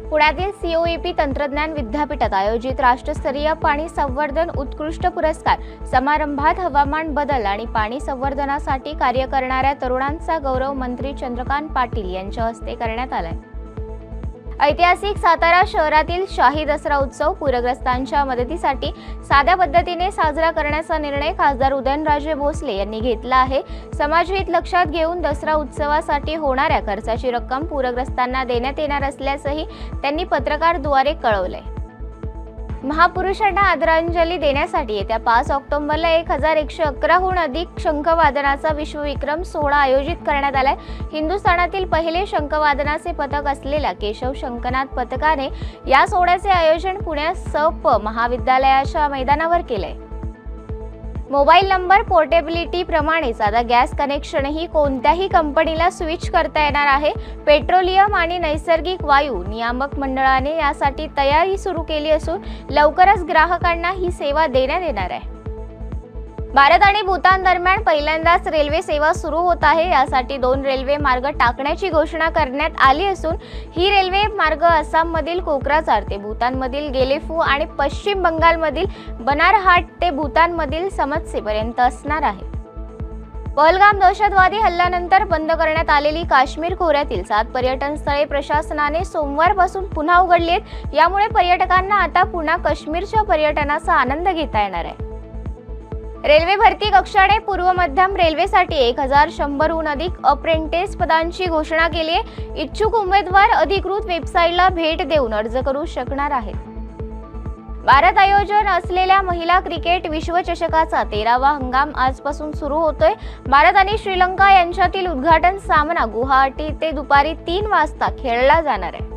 पुण्यातील सीओईपी तंत्रज्ञान विद्यापीठात आयोजित राष्ट्रस्तरीय पाणी संवर्धन उत्कृष्ट पुरस्कार समारंभात हवामान बदल आणि पाणी संवर्धनासाठी कार्य करणाऱ्या तरुणांचा गौरव मंत्री चंद्रकांत पाटील यांच्या हस्ते करण्यात आला। ऐतिहासिक सातारा शहरातील शाही दसरा उत्सव पूरग्रस्तांच्या मदतीसाठी साध्या पद्धतीने साजरा करण्याचा निर्णय खासदार उदयनराजे भोसले यांनी घेतला आहे। समाजहित लक्षात घेऊन दसरा उत्सवासाठी होणाऱ्या खर्चाची रक्कम पूरग्रस्तांना देण्यात येणार असल्याचंही त्यांनी पत्रकाद्वारे कळवलंय। महापुरुषांना आदरांजली देण्यासाठी येत्या 5 ऑक्टोबरला 1111हून अधिक शंखवादनाचा विश्वविक्रम सोहळा आयोजित करण्यात आलाय। हिंदुस्थानातील पहिले शंखवादनाचे पथक असलेल्या केशव शंखनाद पथकाने या सोहळ्याचे आयोजन पुण्यात सप महाविद्यालयाच्या मैदानावर केलंय। मोबाईल नंबर पोर्टेबिलिटी प्रमाणेच आता गॅस कनेक्शनही कोणत्याही कंपनीला स्विच करता येणार आहे। पेट्रोलियम आणि नैसर्गिक वायू नियामक मंडळाने यासाठी तयारी सुरू केली असून लवकरच ग्राहकांना ही सेवा देण्यात येणार आहे। भारत आणि भूतान दरम्यान पहिल्यांदाच रेल्वे सेवा सुरू होत आहे। यासाठी 2 रेल्वे मार्ग टाकण्याची घोषणा करण्यात आली असून ही रेल्वे मार्ग आसाममधील कोकराझार ते भूतानमधील गेलेफू आणि पश्चिम बंगालमधील बनारहाट ते भूतानमधील समत्सेपर्यंत असणार आहे। पहलगाम दहशतवादी हल्ल्यानंतर बंद करण्यात आलेली काश्मीर खोऱ्यातील 7 पर्यटन स्थळे प्रशासनाने सोमवारपासून पुन्हा उघडली आहेत। यामुळे पर्यटकांना आता पुन्हा काश्मीरच्या पर्यटनाचा आनंद घेता येणार आहे। रेल्वे भरती कक्षाने पूर्व मध्यम रेल्वेसाठी 1100हून अधिक अप्रेंटिस पदांची घोषणा केली आहे। इच्छुक उमेदवार अधिकृत वेबसाईटला भेट देऊन अर्ज करू शकणार आहेत। भारत आयोजन असलेल्या महिला क्रिकेट विश्वचषकाचा 13वा हंगाम आजपासून सुरू होतोय। भारत आणि श्रीलंका यांच्यातील उद्घाटन सामना गुवाहाटी ते दुपारी 3 वाजता खेळला जाणार आहे।